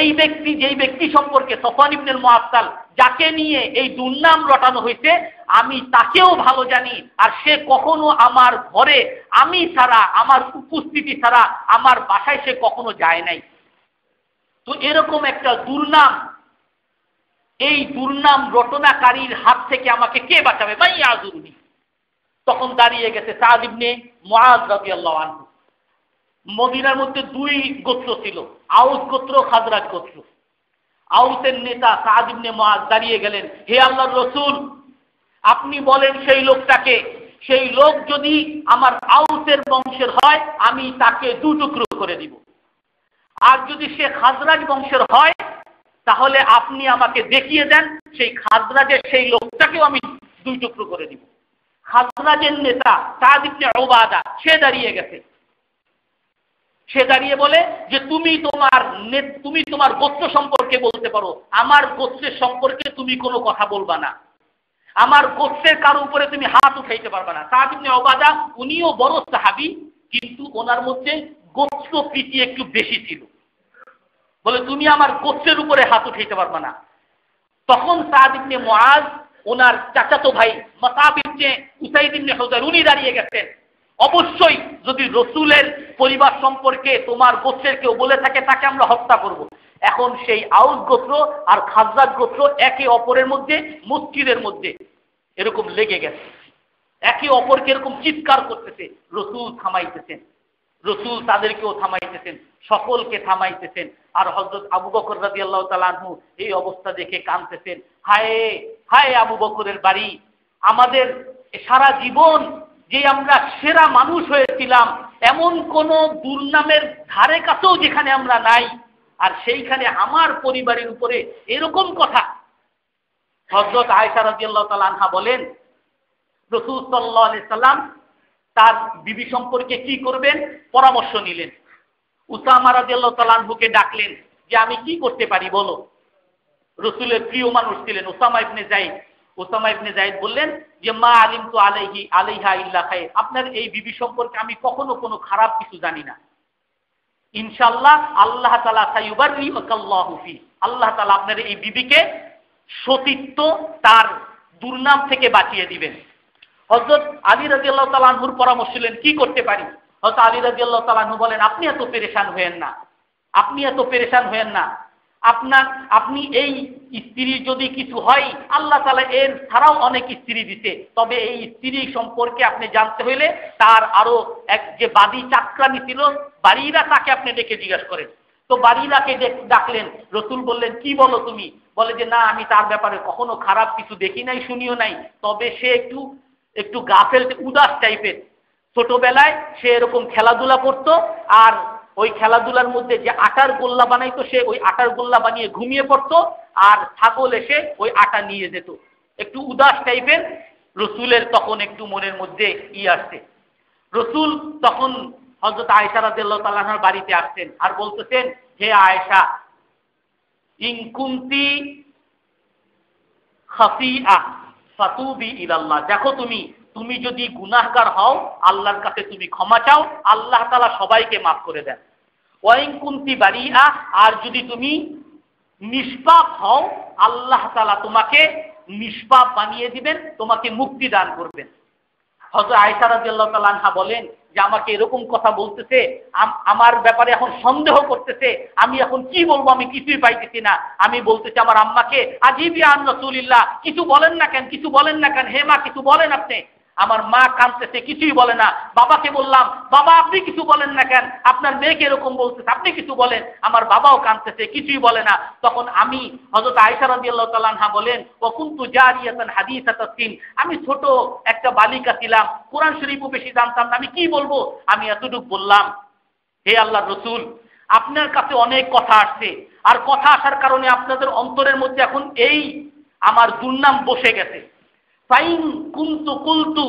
এই ব্যক্তি যেই ব্যক্তি সম্পর্কে সফওয়ান ইবনে মুআত্তাল যাকে নিয়ে এই দুর্নাম রটানো হয়েছে, আমি তাকেও ভালো জানি, আর সে কখনো আমার ঘরে আমি ছাড়া, আমার উপস্থিতি ছাড়া আমার বাসায় সে কখনো যায় নাই। তো এরকম একটা দুর্নাম, এই দুর্নাম রটনাকারীর হাত থেকে আমাকে কে বাঁচাবে? মাইয়াযুরুনি। তখন দাঁড়িয়ে গেছে সাদ ইবনে মুআয রাদিয়াল্লাহু আনহু। মদিনার মধ্যে দুই গোত্র ছিল, আউস গোত্র, খাজরাজ গোত্র। আউসের নেতা সাদ ইবনে মুআয দাঁড়িয়ে গেলেন, হে আল্লাহর রাসূল, আপনি বলেন সেই লোকটাকে, সেই লোক যদি আমার আউসের বংশের হয় আমি তাকে দু টুকরো করে দিব, আর যদি সে খাজরাজ বংশের হয় তাহলে আপনি আমাকে দেখিয়ে দেন সেই খাজরাজের সেই লোকটাকেও আমি দুই টুকরো করে দিব। খাজরাজের নেতা সাদ ইবনে উবাদা সে দাঁড়িয়ে গেছে, সে দাঁড়িয়ে বলে যে তুমি তোমার গোত্র সম্পর্কে বলতে পারো, আমার গোত্রের সম্পর্কে তুমি কোনো কথা বলবা না, আমার গোত্রের কারো উপরে তুমি হাত উঠাইতে পারবা না। সাদ ইবনে উবাদা উনিও বড় সাহাবী, কিন্তু ওনার মধ্যে গোত্র প্রীতি একটু বেশি ছিল, বলে তুমি আমার গোত্রের উপরে হাত উঠাইতে পারবা না। তখন সাদ ইবনে মুআয ওনার চাচাতো ভাই মাসআব ইবনে উসাইদ ইবনে হুযাইর উনি দাঁড়িয়ে গেছেন, অবশ্যই যদি রসুলের পরিবার সম্পর্কে তোমার গোত্রের কেউ বলে থাকে তাকে আমরা হত্যা করব। এখন সেই আউস গোত্র আর খাজরাজ গোত্র একে অপরের মধ্যে মসজিদের মধ্যে এরকম লেগে গেছে, একে অপরকে এরকম চিৎকার করতেছে। রসুল থামাইতেছেন, রসুল তাদেরকেও থামাইতেছেন, সকলকে থামাইতেছেন। আর হযরত আবু বকর রাদিয়াল্লাহু তাআলা আনহু এই অবস্থা দেখে কাঁদতেছেন, হায় হায় আবু বকরের বাড়ি, আমাদের সারা জীবন যে আমরা সেরা মানুষ হয়েছিলাম এমন কোন দুর্নামের ধারে কাছেও যেখানে আমরা নাই, আর সেইখানে আমার পরিবারের উপরে এরকম কথা। হযরত আয়েশা রাদিয়াল্লাহু তাআলা আনহা বলেন, রাসূল সাল্লাল্লাহু আলাইহি সাল্লাম তার বিবি সম্পর্কে কি করবেন পরামর্শ নিলেন। উসামা রাদিয়াল্লাহু তাআলা আনহুকে ডাকলেন যে আমি কি করতে পারি বলো। রাসূলের প্রিয় মানুষ ছিলেন Usama ibn Zayd. Usama ibn Zayd বললেন যে মা আলিমতু আলাইহা ইল্লা খায়র, আপনার এই বিবি সম্পর্কে আমি কখনো কোনো খারাপ কিছু জানি না, ইনশাআল্লাহ আল্লাহ তাআলা সাইয়ুবাররিউকাল্লাহু ফি, আল্লাহ তাআলা আপনার এই বিবিকে সতীত্ব তার দুর্নাম থেকে বাঁচিয়ে দিবেন। হযরত আলী রাদিয়াল্লাহু তাআলা আনহুর পরামর্শ নিলেন কি করতে পারি। হযরত আলী রাদিয়াল্লাহু তাআলা আনহু বলেন, আপনি এত পেরেশান হয়েন না, আপনি এত পেরেশান হয়েন না, আপনি এই স্ত্রী যদি কিছু হয়, আল্লাহ তাআলা এর ছাড়াও অনেক স্ত্রী দিতে, তবে এই স্ত্রী সম্পর্কে আপনি জানতে হইলে তার আরো এক যে বাদী চাকরানি ছিল বাড়িরা, তাকে আপনি ডেকে জিজ্ঞাসা করেন। তো বাড়িরাকে ডাকলেন, রসুল বললেন কি বলো তুমি? বলে যে না, আমি তার ব্যাপারে কখনো খারাপ কিছু দেখি নাই, শুনিও নাই, তবে সে একটু একটু গাফেল, উদাস টাইপের। ছোটবেলায় সে এরকম খেলাধুলা করতো, আর ওই খেলাধুলার মধ্যে যে আটার গোল্লা বানাইতো, সে ওই আটার গোল্লা বানিয়ে ঘুমিয়ে পড়তো, আর ছাগল এসে ওই আটা নিয়ে যেত। একটু উদাস টাইপের। রসুলের তখন একটু মনের মধ্যে আসছে। রসুল তখন হযরত আয়েশা রাদিয়াল্লাহু তাআলা আনহার বাড়িতে আসছেন, আর বলতেছেন, হে আয়েশা, ইন কুনতি খাফিআ ফাতুবি ইলাল্লাহ, দেখো তুমি যদি গুনাহগার হও, আল্লাহর কাছে তুমি ক্ষমা চাও, আল্লাহ তাআলা সবাইকে মাফ করে দেন। ওয়া ইন কুনতি বারিআ, আর যদি তুমি নিষ্পাপ হও, আল্লাহ তাআলা তোমাকে নিষ্পাপ বানিয়ে দিবেন, তোমাকে মুক্তি দান করবেন। হযরত আয়েশা রাদিয়াল্লাহু তাআলা আনহা বলেন যে আমাকে এরকম কথা বলতেছে, আমার ব্যাপারে এখন সন্দেহ করতেছে, আমি এখন কি বলবো, আমি কিছুই পাইতেছি না। আমি বলতেছি আমার আম্মাকে, আজিবি আন রাসূলিল্লাহ, কিছু বলেন না কেন, কিছু বলেন না কেন, হে মা কিছু বলেন আপনি। আমার মা কাঁদতেছে, কিছুই বলে না। বাবাকে বললাম, বাবা আপনি কিছু বলেন না কেন, আপনার মেয়েকে এরকম বলতেছে, আপনি কিছু বলেন। আমার বাবাও কাঁদতেছে, কিছুই বলে না। তখন আমি, হযরত আয়েশা রাদিয়াল্লাহু তাআলা আনহা বলেন, ওয়া কুনতু জারিয়াতান হাদিসাতাস সিন, আমি ছোট একটা বালিকা ছিলাম, কোরআন শরীফও বেশি জানতাম না, আমি কি বলবো? আমি এতটুকু বললাম, হে আল্লাহর রাসূল, আপনার কাছে অনেক কথা আসছে, আর কথা আসার কারণে আপনাদের অন্তরের মধ্যে এখন এই আমার দুর্নাম বসে গেছে। ফাইন কুনতু কুলতু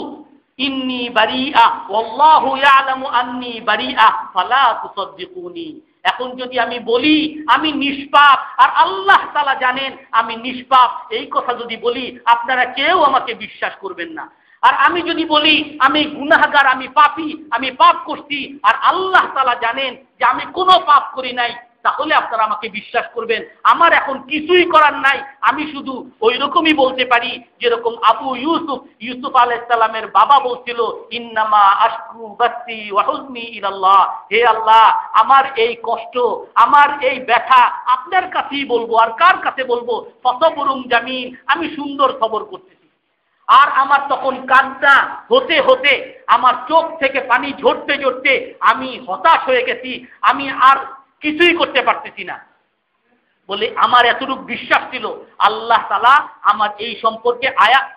ইন্নী বারিআ ওয়াল্লাহু ইয়ালামু আন্নী বারিআ ফালা তুসাদ্দিকুনি, এখন যদি আমি বলি আমি নিষ্পাপ, আর আল্লাহ তাআলা জানেন আমি নিষ্পাপ, এই কথা যদি বলি আপনারা কেউ আমাকে বিশ্বাস করবেন না। আর আমি যদি বলি আমি গুনাহগার, আমি পাপী, আমি পাপ করছি, আর আল্লাহ তাআলা জানেন যে আমি কোনো পাপ করি নাই, তাহলে আপনারা আমাকে বিশ্বাস করবেন। আমার এখন কিছুই করার নাই, আমি শুধু ওই রকমই বলতে পারি যেরকম আবু ইউসুফ আলাইহিস সালামের বাবা বলছিল, ইন্নামা আশকু বাসি ওয়া হুজনি ইলাল্লাহ, হে আল্লাহ আমার এই কষ্ট, আমার এই ব্যথা আপনার কাছেই বলবো, আর কার কাছে বলবো? ফসবরুম জামিল, আমি সুন্দর সবর করতেছি। আর আমার তখন কান্না হতে হতে আমার চোখ থেকে পানি ঝরতে ঝরতে আমি হতাশ হয়ে গেছি, আমি আর কিছুই করতে পারতেছি না। বলে আমার এতটুকু বিশ্বাস ছিল আল্লাহ তাআলা আমার এই সম্পর্কে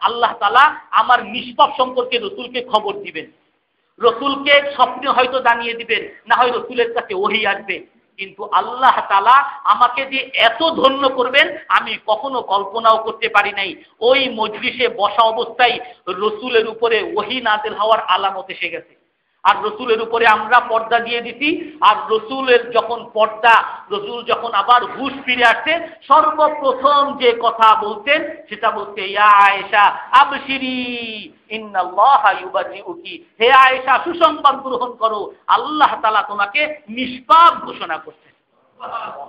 আল্লাহ তাআলা আমার নিষ্পাপ সম্পর্কে রসুলকে খবর দিবেন, রসুলকে স্বপ্নে হয়তো জানিয়ে দিবেন, না হয় রসুলের কাছে ওহী আসবে। কিন্তু আল্লাহ তাআলা আমাকে যে এত ধন্য করবেন আমি কখনো কল্পনাও করতে পারি নাই। ওই মজলিসে বসা অবস্থায় রসুলের উপরে ওহী নাযিল হওয়ার আলামত এসে গেছে, আর রসুলের উপরে আমরা পর্দা দিয়ে দিছি। আর রসুলের যখন পর্দা, রসুল যখন আবার হুঁশ ফিরে আসছে, সর্বপ্রথম যে কথা বলতেন সেটা বলতে, ইয়া আয়েশা আবশিরি ইন্নাল্লাহা ইউবারিউকি, হে আয়েশা সুসংবাদ গ্রহণ করো, আল্লাহ তাআলা তোমাকে নিষ্পাপ ঘোষণা করছেন।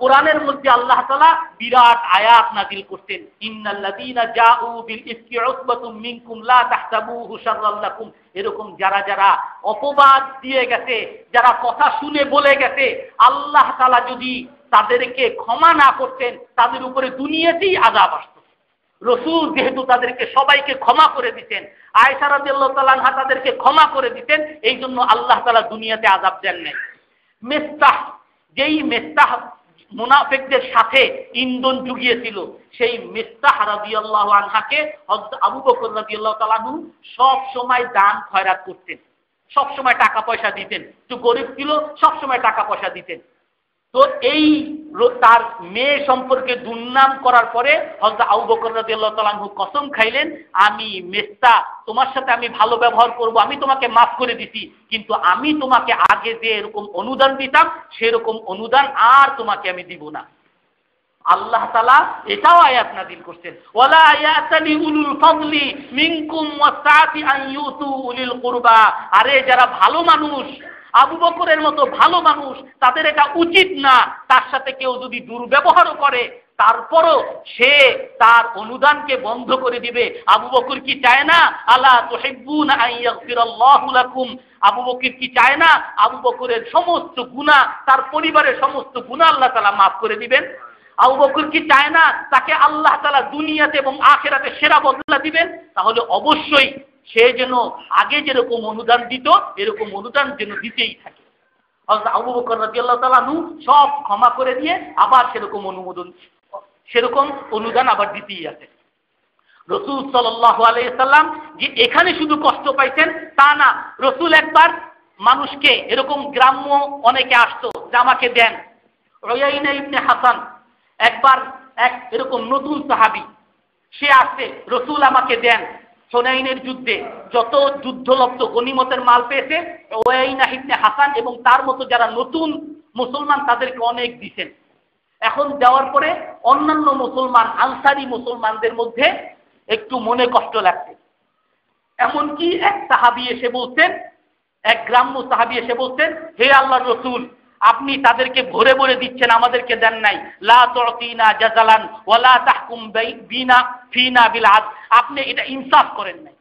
কোরআনের মধ্যে আল্লাহ তাআলা বিরাট আয়াত নাযিল করতেন, ইন্নাল্লাযীনা জাউ বিল ইফকি উসবাতুম মিনকুম লা তাহসাবুহু শাররাল লাকুম, এরকম যারা যারা অপবাদ দিয়ে গেছে, যারা কথা শুনে বলে গেছে, আল্লাহ তাআলা যদি তাদেরকে ক্ষমা না করতেন তাদের উপরে দুনিয়াতেই আযাব আসতো। রসুল যেহেতু তাদেরকে সবাইকে ক্ষমা করে দিতেন, আয়েশা রাদিয়াল্লাহু তাআলা আনহা তাদেরকে ক্ষমা করে দিতেন, এই জন্য আল্লাহ তাআলা দুনিয়াতে আযাব দেন নাই। মিস্তাহ, যেই মিস্তাহ মুনাফিকদের সাথে ইন্ধন জুগিয়েছিল, সেই মিস্তাহ রাদিয়াল্লাহু আনহাকে হযরত আবু বকর রাদিয়াল্লাহু তাআলা আনহু সব সময় দান খয়রাত করতেন, সব সময় টাকা পয়সা দিতেন। একটু গরিব ছিল, সব সময় টাকা পয়সা দিতেন। তো এই তার মেয়ে সম্পর্কে দুর্নাম করার পরে হযরত আবু বকর রাদিয়াল্লাহু তাআলা আনহু কসম খাইলেন, আমি মিস্তাহ তোমার সাথে আমি ভালো ব্যবহার করব, আমি তোমাকে মাফ করে দিছি, কিন্তু আমি তোমাকে আগে যে এরকম অনুদান দিতাম সেরকম অনুদান আর তোমাকে আমি দিব না। আল্লাহ তাআলা এটাও আয়াত নাযিল করছেন, ওয়ালা ইয়াতালি উলুল ফাদলি মিনকুম ওয়াসাতি আন ইউতু উলিল কুরবা, আরে যারা ভালো মানুষ, আবু বকরের মতো ভালো মানুষ, তাদের এটা উচিত না, তার সাথে কেউ যদি দুর্ব্যবহারও করে তারপরও সে তার অনুদানকে বন্ধ করে দিবে। আবু বকর কি চায় না, আলা তুহিব্বুনা আন ইয়াগফিরাল্লাহু লাকুম, আবু বকর কি চায় না আবু বকরের সমস্ত গুনাহ, তার পরিবারের সমস্ত গুনাহ আল্লাহ তাআলা মাফ করে দিবেন? আবু বকর কি চায় না তাকে আল্লাহ তাআলা দুনিয়াতে এবং আখিরাতে সেরা বদলা দিবেন? তাহলে অবশ্যই সে যেন আগে যেরকম অনুদান দিত এরকম অনুদান যেন দিতেই থাকে। হযরত আবু বকর রাদিয়াল্লাহু তাআলা আনহু সব ক্ষমা করে দিয়ে আবার সেরকম অনুদান আবার দিতেই আছে। রাসূল সাল্লাল্লাহু আলাইহি সাল্লাম যে এখানে শুধু কষ্ট পাইছেন তা না, রাসূল একবার মানুষকে এরকম গ্রাম্য অনেকে আসতো যে আমাকে দেন। উয়াইনা ইবনে হাসান একবার এরকম নতুন সাহাবী, সে আসছে, রাসূল আমাকে দেন। হুনাইনের যুদ্ধে যত যুদ্ধলব্ধ গনিমতের মাল পেয়েছে উয়াইনা ইবনে হাসান এবং তার মতো যারা নতুন মুসলমান তাদেরকে অনেক দিয়েছেন। এখন দেওয়ার পরে অন্যান্য মুসলমান আনসারী মুসলমানদের মধ্যে একটু মনে কষ্ট লাগছে। এমনকি এক সাহাবী এসে বলতেন, এক গ্রাম্য সাহাবী এসে বলতেন, হে আল্লাহর রাসূল, আপনি তাদেরকে ভরে ভরে দিচ্ছেন, আমাদেরকে দেন নাই। লা তুতিনা জাযালান ওয়া লা তাহকুম বিনা ফিনা বিল আদল। আপনি এটা ইনসাফ করেন নাই,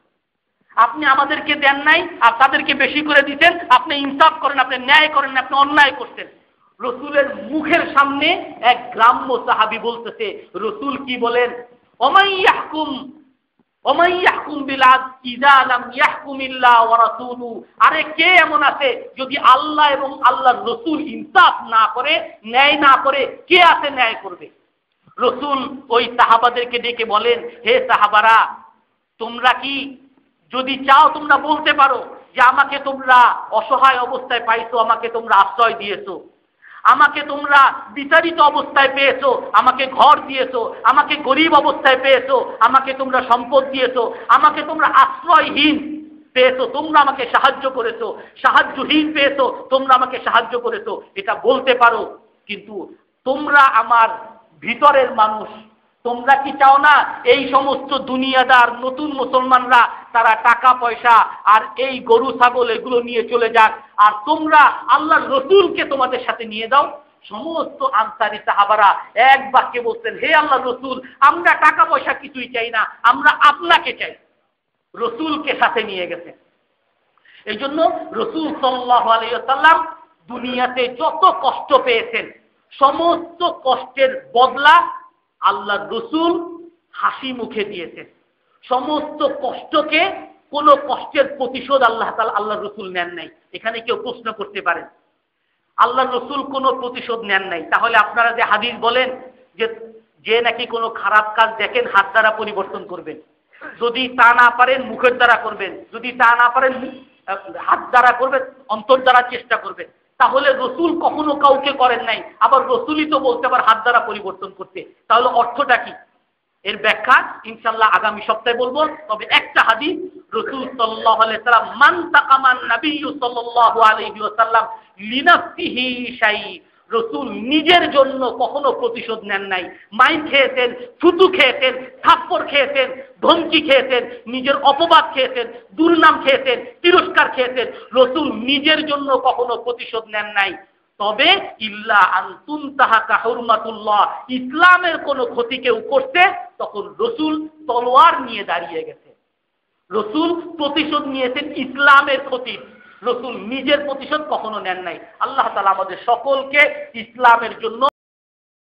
আপনি আমাদেরকে দেন নাই আর তাদেরকে বেশি করে দিতেন। আপনি ইনসাফ করেন, আপনি ন্যায় করেন, আপনি অন্যায় করতেন। রাসূলের মুখের সামনে এক গ্রাম্য সাহাবী বলতেছে, রাসূল কি বলেন, ওমাই ইয়াহকুম বিল আদল ইযা লাম ইয়াহকুমিল্লাহ ওয়া রাসূলু। আরে কে এমন আছে যদি আল্লাহ এবং আল্লাহর রাসূল ইনসাফ না করে, ন্যায় না করে, কে আছে ন্যায় করবে? রাসূল ওই সাহাবাদেরকে ডেকে বলেন, হে সাহাবারা, তোমরা কি যদি চাও তোমরা বলতে পারো যে আমাকে তোমরা অসহায় অবস্থায় পাইছো, আমাকে তোমরা আশ্রয় দিয়েছো, আমাকে তোমরা বিতাড়িত অবস্থায় পেয়েছো, আমাকে ঘর দিয়েছো, আমাকে গরিব অবস্থায় পেয়েছো, আমাকে তোমরা সম্পদ দিয়েছো, আমাকে তোমরা আশ্রয়হীন পেয়েছো, তোমরা আমাকে সাহায্য করেছো, সাহায্যহীন পেয়েছো, তোমরা আমাকে সাহায্য করেছো, এটা বলতে পারো। কিন্তু তোমরা আমার ভিতরের মানুষ, তোমরা কি চাও না এই সমস্ত দুনিয়াদার নতুন মুসলমানরা তারা টাকা পয়সা আর এই গরু ছাগল এগুলো নিয়ে চলে যাক, আর তোমরা আল্লাহর রাসূলকে তোমাদের সাথে নিয়ে যাও? সমস্ত আনসারী সাহাবারা এক বাক্যে বলতেন, হে আল্লাহর রাসূল, আমরা টাকা পয়সা কিছুই চাই না, আমরা আপনাকে চাই। রাসূলকে সাথে নিয়ে গেছেন। এই জন্য রাসূল সাল্লাল্লাহু আলাইহি ওয়াসাল্লাম দুনিয়াতে যত কষ্ট পেয়েছেন সমস্ত কষ্টের বদলা আল্লাহর রাসূল হাসি মুখে দিয়েছেন। সমস্ত কষ্টকে কোনো কষ্টের প্রতিশোধ আল্লাহর রাসূল নেন নাই। এখানে কেউ প্রশ্ন করতে পারেন, আল্লাহর রাসূল কোনো প্রতিশোধ নেন নাই, তাহলে আপনারা যে হাদিস বলেন যে নাকি কোনো খারাপ কাজ দেখেন হাত দ্বারা পরিবর্তন করবেন, যদি তা না পারেন মুখের দ্বারা করবেন, যদি তা না পারেন হাত দ্বারা করবেন, অন্তর দ্বারা চেষ্টা করবেন, তাহলে রাসূল কখনো কাউকে করেন নাই। আবার রাসূলই তো বলতে পারে হাত দ্বারা পরিবর্তন করতে, তাহলে অর্থটা কি? এর ব্যাখ্যা ইনশাআল্লাহ আগামী সপ্তাহে বলবো। তবে একটা হাদিস, রাসূল সাল্লাল্লাহু আলাইহি ওয়াসাল্লাম মান তাকামান নবিয়্যু সাল্লাল্লাহু আলাইহি ওয়াসাল্লাম লিনাফসিহি শাই, রাসূল নিজের জন্য কখনো প্রতিশোধ নেন নাই। মাইর খেয়েছেন, থুতু খেয়েছেন, থাপ্পড় খেয়েছেন, ধমকি খেয়েছেন, নিজের অপবাদ খেয়েছেন, দুর্নাম খেয়েছেন, তিরস্কার খেয়েছেন, রাসূল নিজের জন্য কখনো প্রতিশোধ নেন নাই। তবে ইল্লা আন তুনতাহাকা হুরমাতুল্লাহ, ইসলামের কোনো ক্ষতি কেউ করতে তখন রাসূল তলোয়ার নিয়ে দাঁড়িয়ে গেছে। রাসূল প্রতিশোধ নিয়েছেন ইসলামের ক্ষতি, রাসূল নিজের প্রতিশোধ কখনো নেন নাই। আল্লাহ তাআলা আমাদের সকলকে ইসলামের জন্য